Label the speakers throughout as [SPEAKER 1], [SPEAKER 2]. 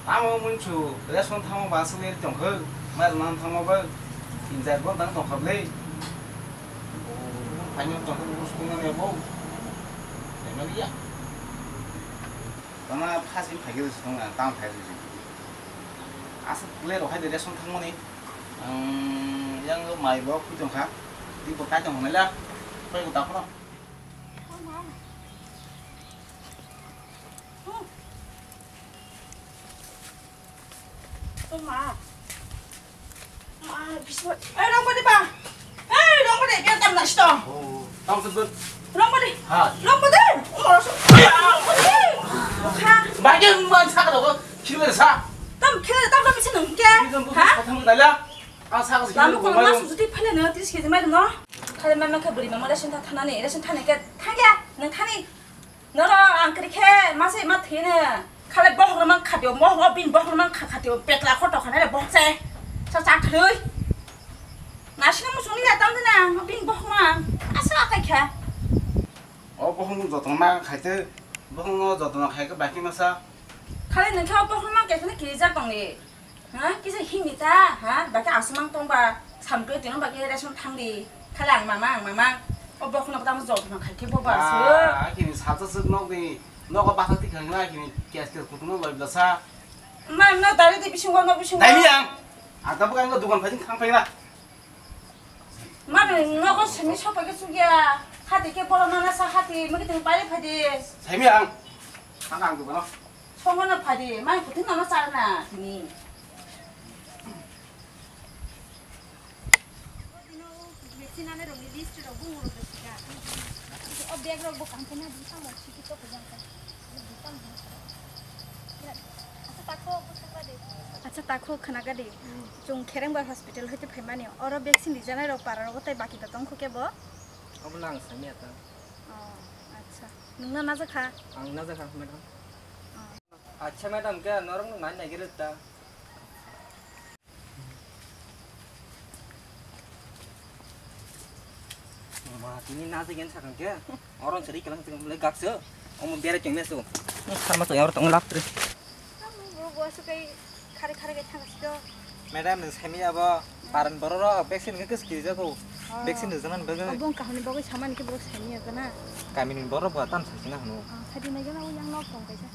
[SPEAKER 1] Tamo muncul, respon tamo bahasa lihat jongkok, mas nan tamo ber, injak gua tang jongkok le. Hanya jongkok urus punya ya bau, emang iya. Karena hasil pagi itu setengah tahun pagi itu. Asal le roh ada respon tamo nih, yang mai bawa ku jongkok, di kota jongkok lah, pergi kota apa?
[SPEAKER 2] Ma, bismillah. Long body ba? Long body, biar tam na sto.
[SPEAKER 1] Oh, tahu sebut.
[SPEAKER 2] Long body.
[SPEAKER 1] Ha.
[SPEAKER 2] Long body. Long body. Ha.
[SPEAKER 1] Bagian mana sakit aku? Kilo sa.
[SPEAKER 2] Tam kira tam tam bisa nungke. Ha?
[SPEAKER 1] Kamu dah lah. Asal sekali.
[SPEAKER 2] Lalu kalau masuk sudah pala na tis kita mai no. Kalau memang kaburi memang dah cinta tanah ni, dah cinta ni ke tanya, nang tani. Nora angkri ke masih mati ni. Kalau boh orang kadio, boh bin boh orang kadio, petla kotor kan ada boh saya, saya terus. Nasi kamu suni ya tahu na, bin boh mang, asal apa kah?
[SPEAKER 1] Oh, bohong jatuh mah kayak bohong jatuh mah kayak baki masa.
[SPEAKER 2] Kalau nak kau boh mang kayak ni kira bang ni, ha? Kira himi ta, ha? Baki asmang tong ba, sampai tu orang baki ada semua tang di, kalau mamang, oh boh nak tahu jatuh mah kayak boh bahasa.
[SPEAKER 1] Ah, kini satu senok ni. Noko pasal tiga ngelak ini kias kutu lebih besar.
[SPEAKER 2] Mana dari di pisang gua pisang.
[SPEAKER 1] Tapi yang, ada bukan nggak dukan baju kampung lah.
[SPEAKER 2] Mana nggak seni siapa ke sugia? Hati ke pola mana sah hati, mungkin tinggal balik padi.
[SPEAKER 1] Tapi yang, angkang tu kan?
[SPEAKER 2] Semua nak padi, mana putin nama sarana ini.
[SPEAKER 3] अच्छा ताको खाना का दे जो खेरेंग बार हॉस्पिटल होते फेमानी और वैक्सीन दी जाना रो पारा रो तय बाकी तंग को के बो
[SPEAKER 4] अब लांग समिया ता
[SPEAKER 3] अच्छा नंगना ना जखा
[SPEAKER 4] आं ना जखा मैडम अच्छा मैडम क्या नरम मान नहीं गिरता मा तिनी ना से गेन साकन के और सरी कलंग तंग ले गाक्स ओ म बेरे चंग मेसो खारमा तो यार तंग लाप त्रे
[SPEAKER 3] वो बस कई खारे खारे के थांगसिदो
[SPEAKER 4] मैडम नों समिया बा पारन बरो रो वैक्सीन के किस किजा को वैक्सीन जनान बगे
[SPEAKER 3] अब कहनी बगै सामान के बगै समिया गना
[SPEAKER 4] कामिन बरो बा तान ससिना हनु
[SPEAKER 3] खादि नै गना yang nok tong kaisa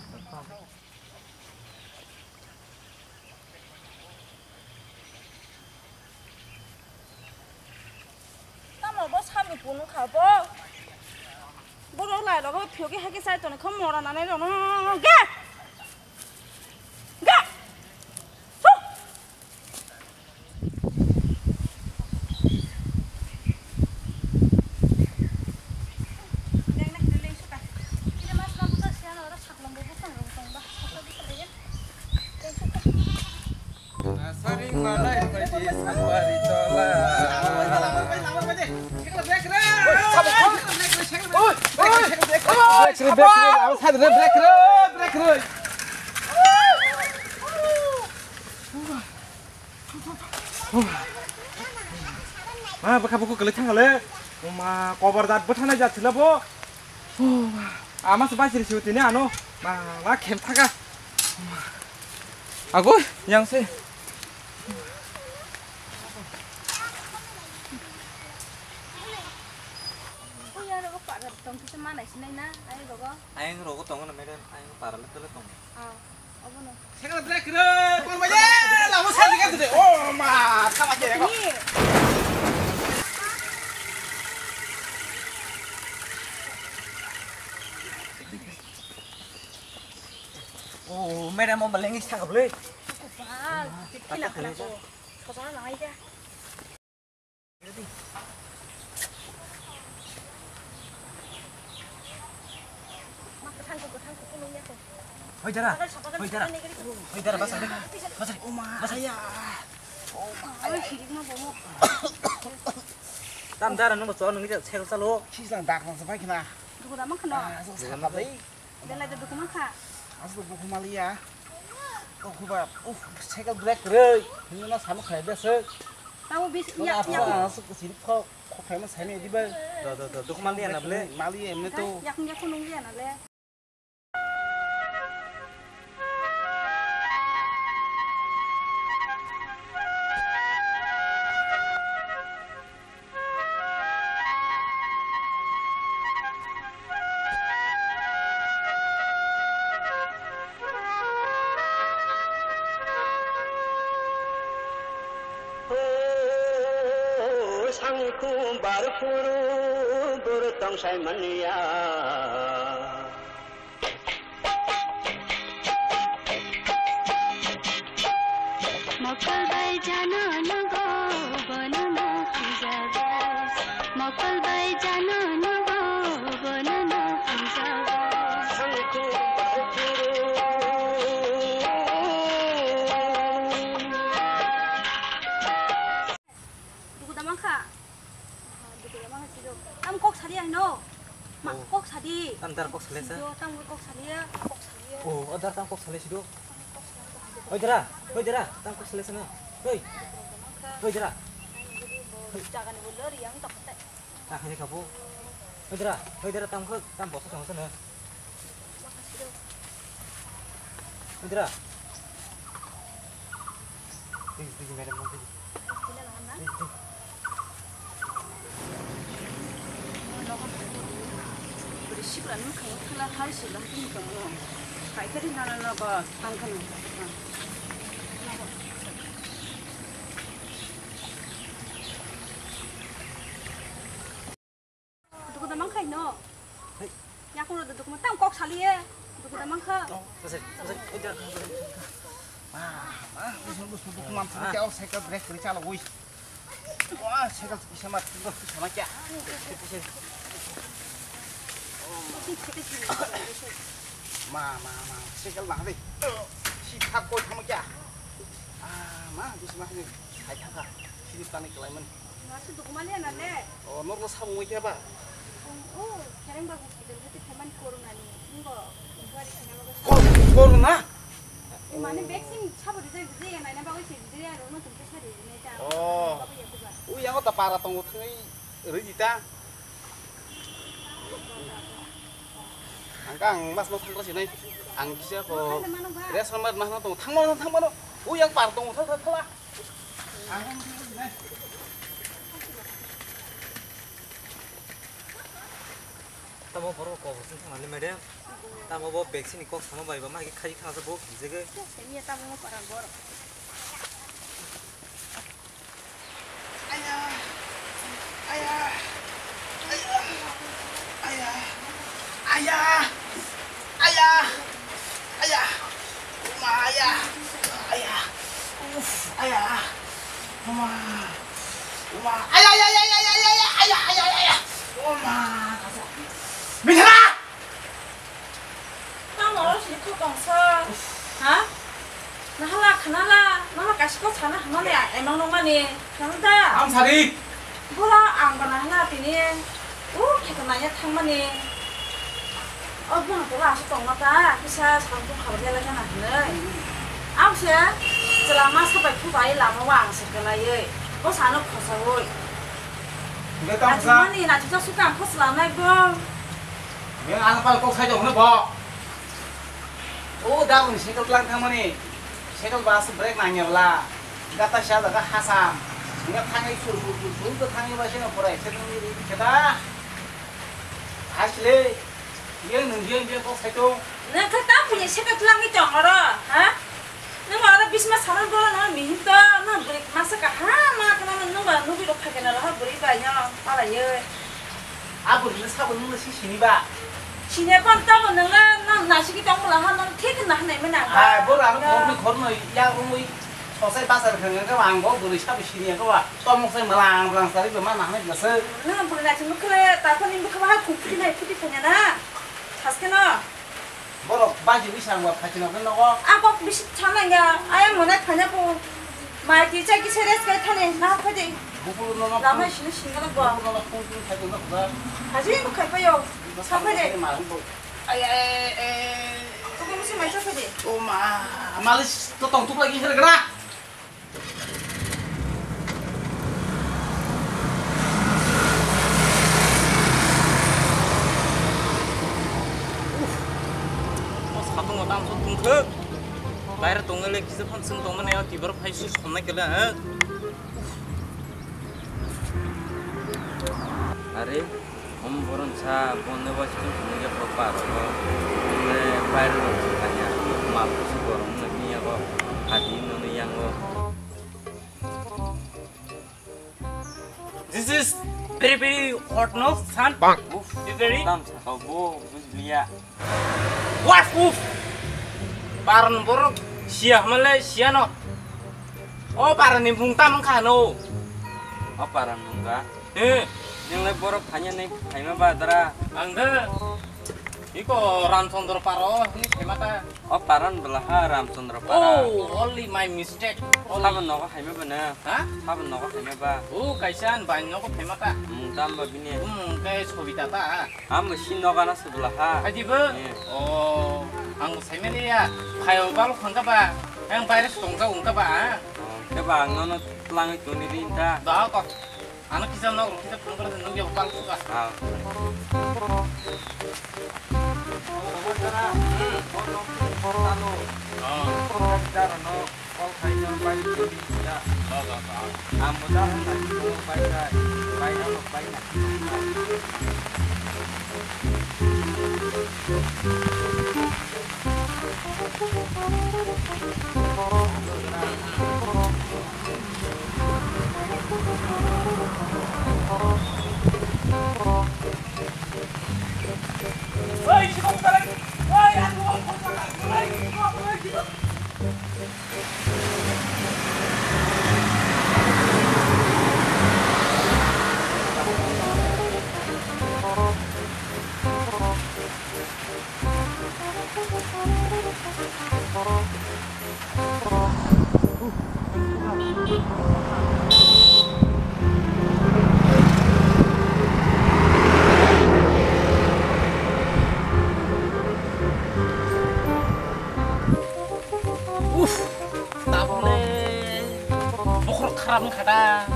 [SPEAKER 2] Tama bos kami pun kabo. Boro lai lo ko phyo ke ha ke sai to ne khom mora na ne lo no. Ga. Ga.
[SPEAKER 4] Sering malai bagi sambari tola. मा बखा बखो गले थांगले मा कवर दात बथाना जाथिला बो आमास बासिरि सिउतिने आनो मा खेम थाका आगो यांसे
[SPEAKER 3] tong kita mana sih na ayo gogo
[SPEAKER 4] aing rogo tong na meden aing para le tele tong
[SPEAKER 3] apa no
[SPEAKER 1] Sekarang break re, pun baje, lalu saya dikit tu deh. Oh, mah, sama aja ya kok.
[SPEAKER 4] oh meden mau balengis tangkap le
[SPEAKER 3] bal kita kena ko soalnya lang aja
[SPEAKER 4] Hoi jara, basah deh, basah, basah ya. Tam jara nunggu soal nunggu jara, saya selalu.
[SPEAKER 1] Kisah dak langsung baik na.
[SPEAKER 3] duku dah makan no
[SPEAKER 1] Sakap lagi.
[SPEAKER 3] dan lagi duku makan
[SPEAKER 1] Asal buku Malia. Oh, kubah. Sekarang break re. Ini na sama kayak biasa.
[SPEAKER 3] tahu bis
[SPEAKER 1] Ya,
[SPEAKER 3] ya
[SPEAKER 1] masuk ke sini kok famous saya di bal.
[SPEAKER 4] Tuh, duku Malia na beli.
[SPEAKER 1] Malia ini tuh.
[SPEAKER 3] yak nunggu nunggu ya nale
[SPEAKER 5] sangku barpuru bertong sai mania
[SPEAKER 6] मक्कल बाई जान नगो बनन हमजागा मक्कल बाई जान नगो बनन हमजागा
[SPEAKER 5] sangku barpuru
[SPEAKER 3] Dugu damang ka. Dugu damang ka sido. Tam kok sadi ano? Mak kok sadi.
[SPEAKER 4] Tam dar kok selesa.
[SPEAKER 3] Sido tam kok sadi ya. Kok sadi ya.
[SPEAKER 4] Oh, adar tam kok selesa sido. Oi jera, tam kok selesa na. Oi jera.
[SPEAKER 3] Jangan buler yang tak tak.
[SPEAKER 4] Nah, ini kapu. Oi jera tam bosok sama sana. Oi jera. Ini madam nanti.
[SPEAKER 2] 우리 시골 아니면 그냥 탈라 할 수 있는 거니까 가이들이 나는 거 안가는
[SPEAKER 3] Dugu damang ka no. Ya ko do dugu tam kok sali ya. Dugu damang ka.
[SPEAKER 4] Selesai. Oi jera.
[SPEAKER 1] 무슨 그만 부대어 사이클 브레이크 그렇지 않아 오이 와 사이클 이제 막 이거 전화기야 마마마 사이클 나한테 시탑 꼴 타먹야 아마 무슨 말이야 잘 타가 시립단에 끌라면
[SPEAKER 3] Masih dugu mali ya nale.
[SPEAKER 1] 너도 사고 뭐 해봐
[SPEAKER 3] Oh, kereng bagus gitu. Itu teman corona nih. Enggak. Enggak di sana bagus.
[SPEAKER 1] 코로나
[SPEAKER 3] Mana vaksin cabu di sini ya, mana bagus sih di sini ada orang tuh cari ini cah.
[SPEAKER 1] 어
[SPEAKER 3] Bagus ya coba.
[SPEAKER 1] 우리 양거 다 빨았던 거 통에 어디다 angkang mas mau tangkal sini ang kisah ko dia sama mas mau tangmal yang partong thala angkang sini
[SPEAKER 4] Tamo baru kok bosan sama ni madam. Tamo bawa vaksin kok sama bayi bama lagi kaji kasa bawa jaga.
[SPEAKER 3] Ini tamu mau parang bor.
[SPEAKER 1] 민현아!
[SPEAKER 2] 땀 어르신이 그 공서 하? 나 할라 가나라 나마 가시고 자나 하나네 애망롱만이 간다
[SPEAKER 1] 암살이
[SPEAKER 2] 뭐라 안 가나 하나 비니 오 개그만이야 탕만이 뭐나 뭐라 아시 동마다 기사 상품 가버려라잖아 하네 아무튼 selama sampai kubai lama wang segalanya kau sana kosong
[SPEAKER 1] 내가
[SPEAKER 2] 나
[SPEAKER 1] 암살
[SPEAKER 2] 주머니 나 진짜 수강 코스 라나 이거
[SPEAKER 1] 내가 안 빨리 꼭 사줘 오늘 봐 오, 다음 세글 lang 타머니 세글 바스 브레이크 나냐라 가타 샤다가 하삼 내가 탕이 술도 탕이 마시는 보라 세글이 이렇게다 다시래 얘는 꼭 사줘
[SPEAKER 2] 내가 딱 그냥 색깔 틀랑이 좀 알아 내가 알아 비스마 사는 거라 나 미hin다 나 우리 마스카 하나 그러면 누가 누구로 파게나라 하 우리가 그냥 알아요
[SPEAKER 1] 아버지는 사고는 것이 신이봐
[SPEAKER 2] 지내번 따고 내가 나 나시기 때문에 하나는 퇴근 하나면 안 가.
[SPEAKER 1] 뭐라는 거는 야구의 서세 바사를 그냥 그 왕고 우리 샤브 신이야 그와 또 목소리 말랑 소리 그만 나는 것을
[SPEAKER 2] 내가 몰라 지금 그래 따뜻한 거 그만 고프리나 예쁘게 되냐나 자스케나
[SPEAKER 1] 뭐로 바지 위상 뭐 파지나 끝나고
[SPEAKER 2] 아까 미시 참아야 아야 뭐나 타냐고 말기 자기 세레스가 타네 나 파지
[SPEAKER 1] 부부는
[SPEAKER 2] 나만 신는 신가는 거
[SPEAKER 1] 부부는 콩콩 타지나 그다
[SPEAKER 2] 가지 행복할 거요 참아야
[SPEAKER 1] 아야
[SPEAKER 2] 조금 무슨 말 쳤어지
[SPEAKER 1] 오마 말이 또 똥뚝 lagi kira-kira
[SPEAKER 4] 사동 어담 소통 그 나이를 동을래 기습 한승 동문에요 뒤바로 파이수 손나 길래 아래 엄보는 차 보내 버시 좀 보는 게 바로 네 파일을 넣지 아니야 마음도 쓰고 없는 미야고 아디 있는 양고 지지
[SPEAKER 1] is very hot, no, son?
[SPEAKER 4] Uff,
[SPEAKER 1] It's very.
[SPEAKER 4] tam sakau bo, bulia.
[SPEAKER 1] What? Oof. Paran borok siah male siah no. Oh, paran ni bungtam kano.
[SPEAKER 4] Apa ran munga?
[SPEAKER 1] Yang
[SPEAKER 4] le borok hanya nih, hanya badara.
[SPEAKER 1] Angga. Iko Ramchandra Paro ini kemata?
[SPEAKER 4] Oh, paran belaha Ramchandra Para.
[SPEAKER 1] Oh, only my mistake.
[SPEAKER 4] Saban noko hanya bana.
[SPEAKER 1] Hah?
[SPEAKER 4] Saban noko hanya ba.
[SPEAKER 1] Oh, kaisan banyak kok kemata?
[SPEAKER 4] Mungtam ba bini.
[SPEAKER 1] Kayak sobita ta.
[SPEAKER 4] Mesin noko na sebelaha.
[SPEAKER 1] Haji ba? Oh, anggo semene ya. Kayo bal khangka ba? Yang bayar setongka ungka ba?
[SPEAKER 4] Coba ngono telang itu nih rinta.
[SPEAKER 1] Dah kok. Anak kita nak kita pun nunggu yang bal suka. Karam kata,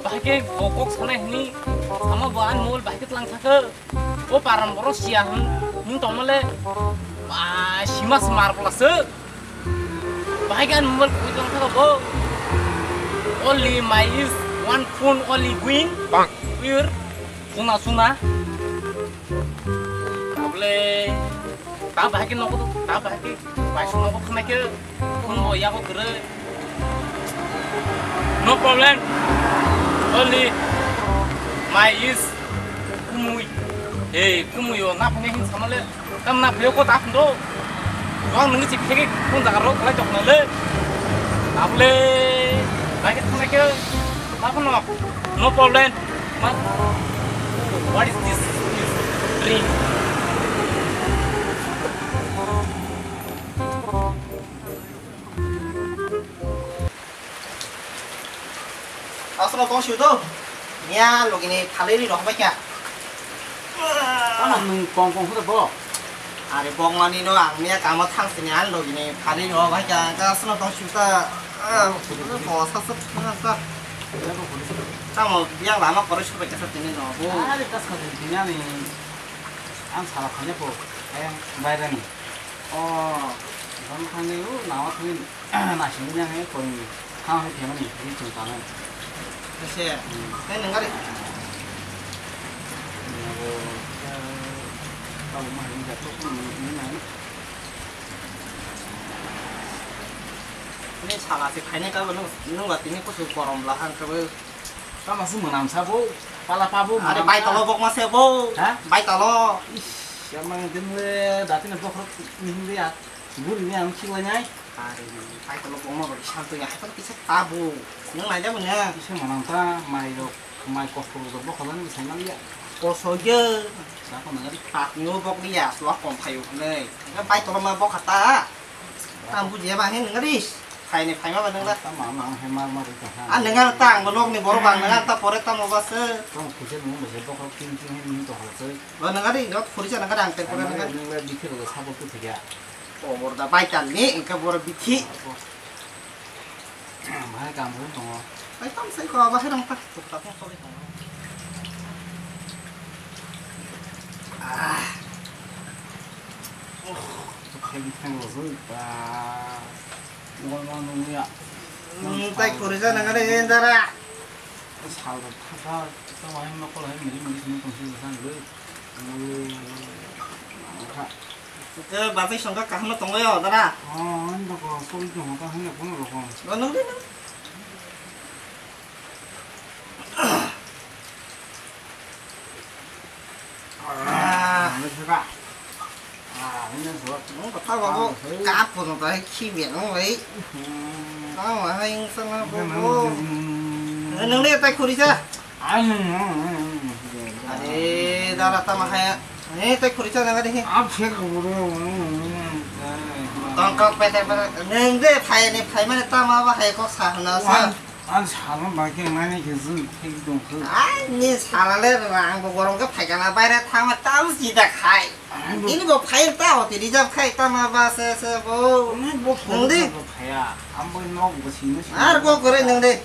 [SPEAKER 1] bahkan gokok sana ini sama bahan mul bahkan telang sake. Oh param boros siang, ini tomale, sima semar pelase. Bahkan mul kujang sake bo. Only my is one phone only green. Wir, suna. Kable, tak bahkan noko tu, tak bahkan. Baik noko kena ke, pun boya ko kere. No problem. Only my is kumui. Kumui yo na phane hin samale. Kam na pheo ko ta phndo. Wang ngi chi phege kun da ro kala jok na le. Able. Ba ke thane ke. Ta phno. No problem. What is this? Drink.
[SPEAKER 7] Asal kau siu tu, ni log ini thali ni roh baca.
[SPEAKER 1] Kamu nungkong tu bo.
[SPEAKER 7] Ada bong mani no ang ni kamu thang sini log ini thali ni roh baca. Asal kau siu tu, kau sasut sasut. Kamu yang lama kau siu baca satu ni no.
[SPEAKER 1] Ada kas kau dunia ni, ang salah hanya bo. Yang bayar ni. Oh, kamu kan ni nawat ni nasi ni yang ni kau ni, kamu ni ni ni cerita ni.
[SPEAKER 7] Kasi, kan dengar ni.
[SPEAKER 1] Kalau mah ini jatuh ini mana?
[SPEAKER 7] Ini salah si kayaknya kalau nunggu ini kau suka korom belahan kau.
[SPEAKER 1] Kamu masih menam sabu, pala pabu.
[SPEAKER 7] Ada bayi talo bok masih bo. Bayi talo.
[SPEAKER 1] Siapa yang jenuh? Dati nak bok ni dia. Buru ni ang siwanya.
[SPEAKER 7] Bayi talo bok mah bersantunya. Kita bisa tabu. Nung aja punya.
[SPEAKER 1] Bisa menam ta, mai kosong tu bok kalau ni saya nak
[SPEAKER 7] Kosoje.
[SPEAKER 1] siapa nak ni?
[SPEAKER 7] Pak nyu bok dia, suah kompayu nih. Kan bayi talo mah bok kata. Kamu dia bahin ngeris. Kayak ni kayak apa dengar?
[SPEAKER 1] Mama hemar mar itu.
[SPEAKER 7] Dengar tang belum nih baru bang dengar tak pore tak mau bahasa.
[SPEAKER 1] Kamu kerja ni mesti bok kalau tinggi ni tu harus.
[SPEAKER 7] Lo dengar ni, lo polisi dengar dang ter pore dengar.
[SPEAKER 1] Dengar dikit tu sabu tu tiga.
[SPEAKER 7] Oh, baru dah bayi tan ni, engkau baru bici.
[SPEAKER 1] Mana kamu tu?
[SPEAKER 7] Bayi tan saya kau bahasa dang tak, tak mau sorry.
[SPEAKER 1] Kayak gitu lah. Ngomong ya.
[SPEAKER 7] Tak polisi dengar ni entara.
[SPEAKER 1] Hal apa? Kita main makul hari miri semua konsumsi dulu.
[SPEAKER 7] Ke bapak sangka kahno tunggu ya, entara.
[SPEAKER 1] Oh, anda kau sorry tu, maka hanya pun lokong.
[SPEAKER 7] Lo nunggu ni.
[SPEAKER 1] nó thôi bà nó sửa
[SPEAKER 7] nó có tao có cá của nó tới khi biển nó ấy tao mà hay sao nó bố nâng đi tay khu đi chưa đi đó là tao mà hay này tay khu đi chưa nâng đi
[SPEAKER 1] áp chết của
[SPEAKER 7] tao có phải nâng đi phải mà tao mà hay có sao nó sao
[SPEAKER 1] 안 사람 밖에 많이 계속 행동 그
[SPEAKER 7] 아니 살아래 랑 보고런 거 파이가나 바이래 타마 따우지다 카이 이니 뭐 파이 따오 디리잡 카이 따마 바세세 뭐 근데
[SPEAKER 1] 파야 한번 먹고 신는
[SPEAKER 7] 알고 그래 근데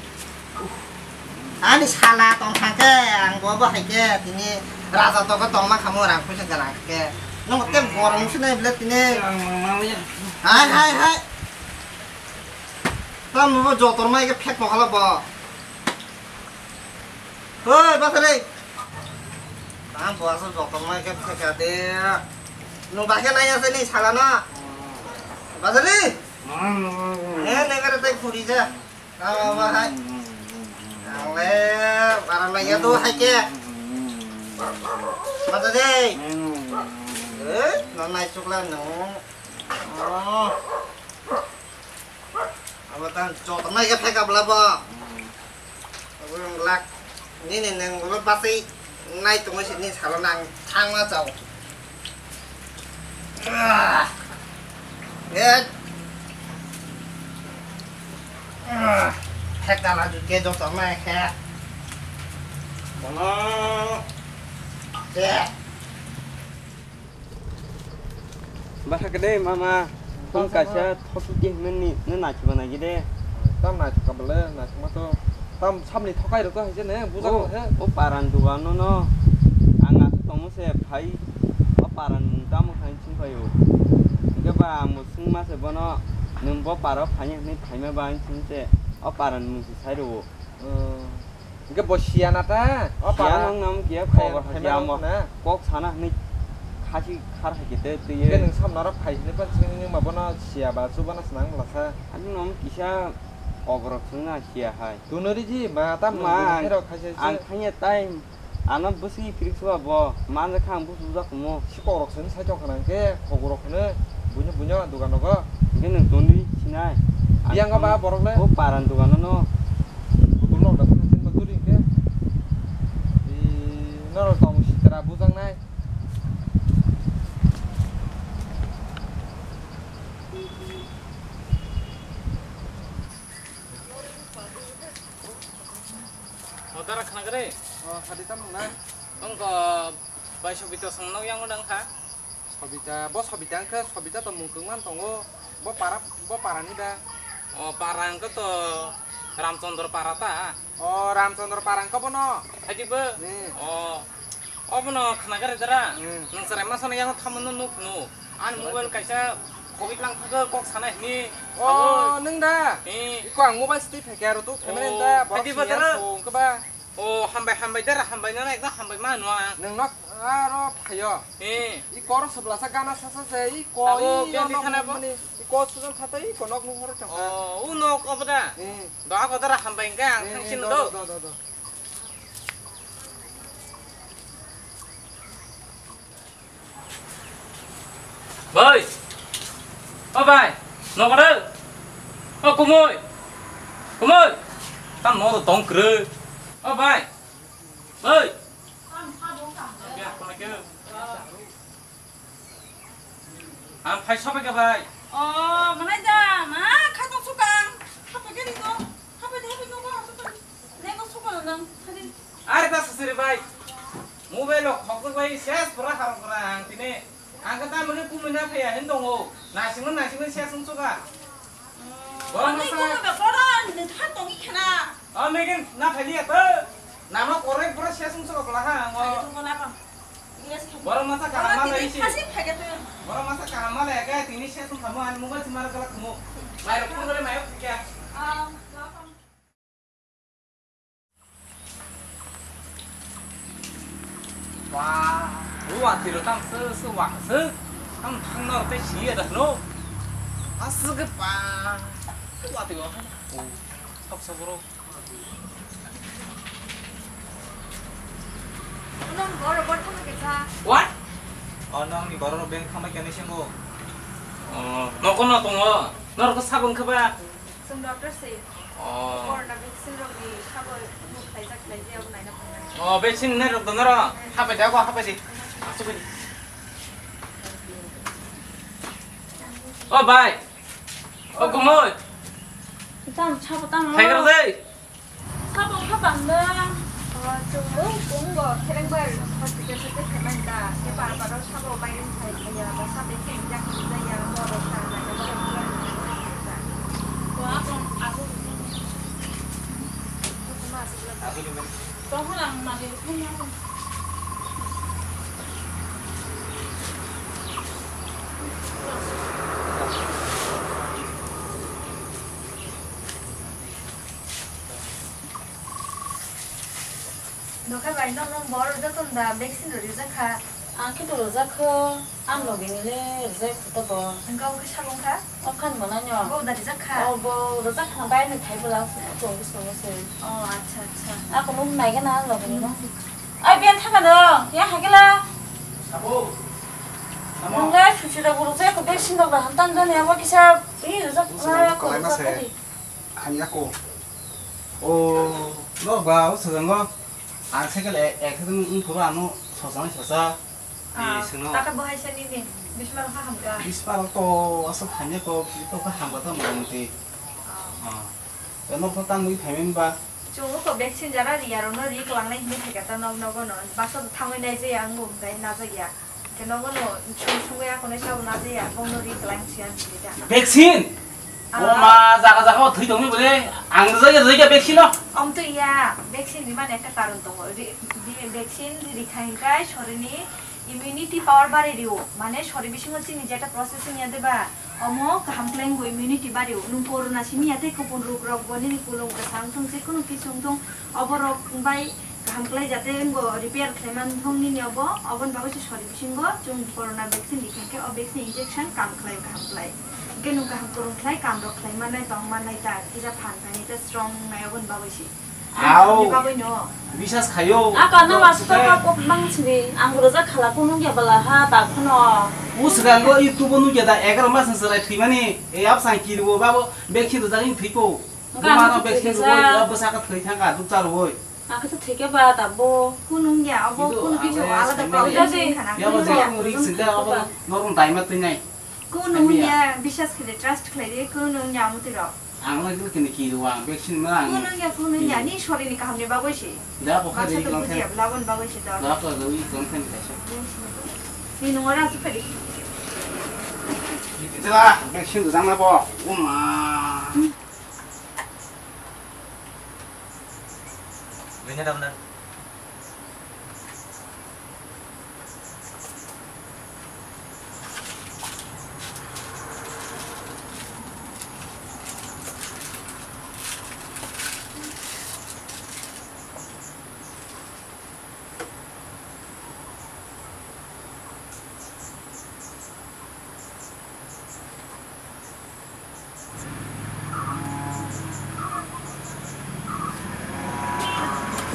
[SPEAKER 7] 아니 살아 동한테 안 보고 할게 디니 라자 또가 동마 카모랑 부신 거라게 너 그때 뭐랑 신내 빌렸더니 하이 나 뭐 저더마 이게 팩 먹을라 봐. 어이 바트리. 나 뭐서 저더마 이게 팩해야 돼. 너 밖에 나야서니 살아나. 바트리. 내가 그때 부리자. 나 봐. 알래. 바람에 또 할게. 바트리. 너 나이 쪽라 너. Abang contoh mereka pakai apa? Abang lak, ini neng abang pasti naik tunggu sini kalau nang tang lah jauh. Ya, pakai lah juga contoh mereka. Mana? Ya.
[SPEAKER 4] Bahasa gede mama. Không cả xe thóc chút gì nên nãy chụp này gì đấy,
[SPEAKER 8] tao nãy chụp cầm lên nãy chụp mà tôi tao xăm đi thóc cái được cái gì này, bố sao thế?
[SPEAKER 4] ô paran juga nó, anh ngắt tông xe phải, ô paran tao một hành trình phải rồi, cái bà một sinh mà sẽ bao nó, nhưng bố paran phải nhá, nên phải mấy bà hành trình xe, ô paran mình sẽ sai rồi,
[SPEAKER 8] cái bố xia nát á,
[SPEAKER 4] ô paran nông kia phải làm một, quốc sản á, nên 같이 가라 했겠대.
[SPEAKER 8] 이게는 참 나라 파이네 빠지는 뭐 보나 시야 봐. 주바나 스낭 라사.
[SPEAKER 4] 아니 너무 기샤 어그럭스나 시야 하이.
[SPEAKER 8] 돈어리지 마다
[SPEAKER 4] 마
[SPEAKER 8] 해러 가셔야지.
[SPEAKER 4] 안 칸에 타임 안은 부시 피릭스가 뭐 만자 칸 부스 부작 뭐
[SPEAKER 8] 시고럭스는 살짝 하는 게 거구럭은 무냐 누가 너가
[SPEAKER 4] 이게는 돈이 지나.
[SPEAKER 8] 비양가 봐 버럭래.
[SPEAKER 4] 어 파란 누가 너.
[SPEAKER 8] 돈을 얻어 가는 거 둘이 게. 이 너를 너무 시더라 부장 나이.
[SPEAKER 1] Otara kena gede.
[SPEAKER 8] Tadi tam nang.
[SPEAKER 1] Engko bai sobito sengnau yang udang ha.
[SPEAKER 8] Sobita ke sobita to mungkungman tongo bo parani da.
[SPEAKER 1] Oh parang ke to Ramchandra Parata.
[SPEAKER 8] Oh Ramchandra Parang ko bono.
[SPEAKER 1] Haji be. Oh. Oh bono kena gede dara. Nang serema sana yang thamun nu nu. An mobile kaisa Covid lang ke kok sana ni.
[SPEAKER 8] Oh neng da. Iko ang mobile stick pakai tu kemen da.
[SPEAKER 1] Haji be dara.
[SPEAKER 8] Ke ba.
[SPEAKER 1] Oh hambai dara hambai na ekna hambai ma nu.
[SPEAKER 8] Neng nok aro payo. Iko ro sebelah gana sasa se iko iko susun kata iko nok nu horo chang.
[SPEAKER 1] Oh unok apa da? Doa ko dara hambai ka ang sin do. Bơi. Ô bài, nó có đâu? Ô cô môi. Tao nó được tông cửa. Ô bài. Bơi. Anh phải shop cái bài.
[SPEAKER 2] mà nãy giờ mà khai tông số càng, khai phải cái gì đó, khai phải nó có số càng, nên có số càng là khai đi.
[SPEAKER 1] Ai ta sesir bài. Mobile lo học cái bài share pura harap kurang tini. Angkatan mana kumena kaya hendongo. Nasi share sungsuka.
[SPEAKER 2] Anh cũng là bé con đó, nên hát tông cái na.
[SPEAKER 1] Megan na phali apa? Nama korek pura share sungsuka kelaha.
[SPEAKER 2] Tunggu apa?
[SPEAKER 1] Baru masa kamal lagi sih.
[SPEAKER 2] Kasih pakai tu.
[SPEAKER 1] Baru masa kamal ya kayak tini share sung kamu an mobile cuma kalau kamu. Mayok pun boleh mayok ya. Wah, luar tiru tam sewak tam nor teh sia dah no. Asal ke pa? Luar tiru. Tok saburo.
[SPEAKER 3] Nong gor bor thang ke cha.
[SPEAKER 1] What?
[SPEAKER 8] nang ni baru bank kamai kene singgo.
[SPEAKER 1] 너거나 동어 너그 사건 그봐
[SPEAKER 3] जों डक्टर से corona vaccine रोगी खाबो मुखाय जाखलाय जेयाव नायना फंनाय
[SPEAKER 1] 백신 내려도 너라 하베 되고 하베지 바이 고모
[SPEAKER 2] 일단 차보 따면
[SPEAKER 1] 해결돼
[SPEAKER 2] 차보 타봤네
[SPEAKER 3] जों गंगो केरेंबार हॉस्पिटल से फेमनदा के बार-बार खाबो बायन थाय थाया बा साबे के जाखि जाया मरो सानाय
[SPEAKER 2] 저거랑 나게 그냥
[SPEAKER 3] 너가 왜 너는 뭐를 듣는다 백신을 유작하
[SPEAKER 2] 안키도 로자크 안 로빙이래 로자크 붙어봐
[SPEAKER 3] 응가 그 샤봉카
[SPEAKER 2] 어칸 뭐나냐
[SPEAKER 3] 뭐다 유작하
[SPEAKER 2] 뭐 로자크 바이는 타이블라 좀 있어
[SPEAKER 3] 아차
[SPEAKER 2] 아까 몸 나게 나 로빙이나 아 미안 타가는 야 하길라
[SPEAKER 1] 사보
[SPEAKER 2] 뭔가 수시라고 로자크 백신 거가 한단 전에 하고 기사 이 로자크 나야고 로자크
[SPEAKER 1] 아니야고 너 봐, 저런 거 안 세결에 애그는 그거는 저서
[SPEAKER 3] ताका बहायसानि नि बिस्माल हामगा
[SPEAKER 1] बिस्पाल 또 와서 다녀고 또 한번더 먹는데 너도 딴 우리 배면 봐
[SPEAKER 3] जोंखौ वैक्सीन जारा रियारनो रि क्लांनाय नि थाखाय नग नगनो बासो थांनाय जाय आं बुंबाय नाजाया के नगनो सुंगया कोने साव नाजाया गनो रि क्लांसियान सिदा
[SPEAKER 1] 백신 엄마 자가 더 동이 보래 안 그러게 저게 백신어
[SPEAKER 3] 엄토야 वैक्सीन नि माने একটা কারণ দङ वैक्सीन रिखाइनकाय शरीरनि इम्युनिटी पावर बारायदियो माने शरीर बिसिङाव चिनि जेटा प्रोसेसिङ यादेबा अमो कामक्लेंगो इम्युनिटी बारियो नुं कोरोना सिनि याते कुपन रोग रोग बनि कुलुं का सांथं से कुनु किसुं दं अबरो बाय कामक्ले जाते गो रिपेयर खालामन थंनि नियाबो अबन बागो शरीर बिसिङाव जों कोरोना वैक्सीन लिखांके अ वैक्सीन इंजेक्शन कामक्ले के नुं काम करुं खाय काम रो खाय माने दं माने ता किजा फानफानि ता स्ट्रंग नायबन बागोसि
[SPEAKER 1] 아우
[SPEAKER 3] बागोनो
[SPEAKER 1] 미샤스 가요
[SPEAKER 2] 아까 나 마스터가 꼭 망치니 안 그러자 칼라고는 게 발라 하 바꾸노
[SPEAKER 1] 우스간 거 유튜브 누게다 애가 마슨 서라 트이마니 에 앞상 기르고 바보 백신도 자긴 트이고 누마나 백신 거 여버사가 트이탕가 둑자로
[SPEAKER 2] 아 그래서 되게 봐다 뭐
[SPEAKER 3] कुनुंगिया अब कुनु किछु आलादा
[SPEAKER 2] प्रब्लम
[SPEAKER 3] खाना
[SPEAKER 1] 여버 지금 우리 진짜 어버 너는 다이마 뜨냐
[SPEAKER 3] कुनुंगिया विश्वास खेले ट्रस्ट खेले कुनुंगिया मुतिरो
[SPEAKER 1] आंलाय 그 근데 기르와 백신 뭐
[SPEAKER 3] कुनुंगिया नि शरीरनि कामने बागोसि
[SPEAKER 1] 나 보카리
[SPEAKER 3] बाछा
[SPEAKER 1] 그런
[SPEAKER 3] बुझिया लावन बागोसि द
[SPEAKER 1] 나 그거 이 그런 편 되셔
[SPEAKER 3] नि नङरा जुफरि
[SPEAKER 1] 이들아 백신도 장나 봐 엄마
[SPEAKER 8] 왜냐 담난.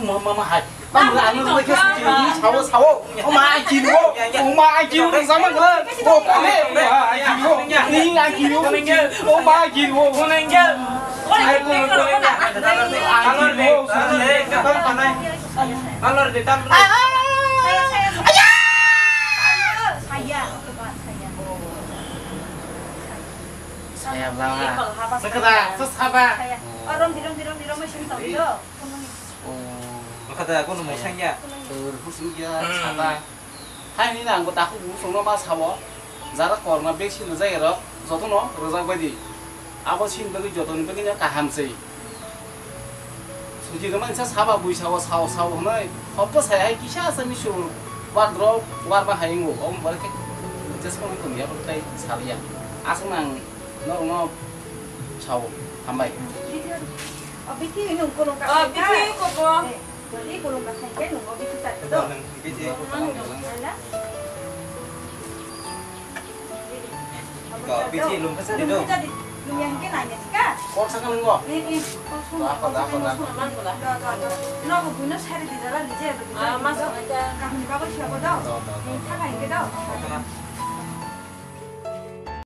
[SPEAKER 1] 엄마 할 빨리 안 오는 거 계속 사오 엄마 안 기르고 엄마 안 기르고 zaman 그래 뭐 빨리 안 기르고 니안 기르고 엄마 안 기르고 보낸 게 아이고
[SPEAKER 8] Alor de tam.
[SPEAKER 1] saya bilang sekedar sabar
[SPEAKER 3] rom dirom mesin tawdo
[SPEAKER 8] Makata aku nemu sangya.
[SPEAKER 1] 무슨 게 사다 하이는 안 거다 하고 무슨 놈아 사워 자라 코로나 백신 자이러 저도 너 로자 거디 아버지 힘들게 저도 그냥 가함세 소지가만 차 사바 부이 사워 하나 없어 사야 기샤 서미쇼 와드로 와바 하잉고 엄 버렇게 제스코는 그 미야 볼때 살이야 아스만 너너 차오 한바이
[SPEAKER 3] 비티 는 고롱 까
[SPEAKER 2] 아 비키 거봐
[SPEAKER 3] Jadi kulung kasih ke nunggu bitu satu tu. Apa
[SPEAKER 7] 비티 룸
[SPEAKER 3] Jadi yang ke nanya sih kak.
[SPEAKER 1] 꼭 잠깐 거.
[SPEAKER 3] Ini
[SPEAKER 1] Apa
[SPEAKER 3] Kenapa guna sehari di jalan di jalan?
[SPEAKER 2] masuk aja.
[SPEAKER 3] Kamu di bawah siapa dah? Ini kakak yang ke dah.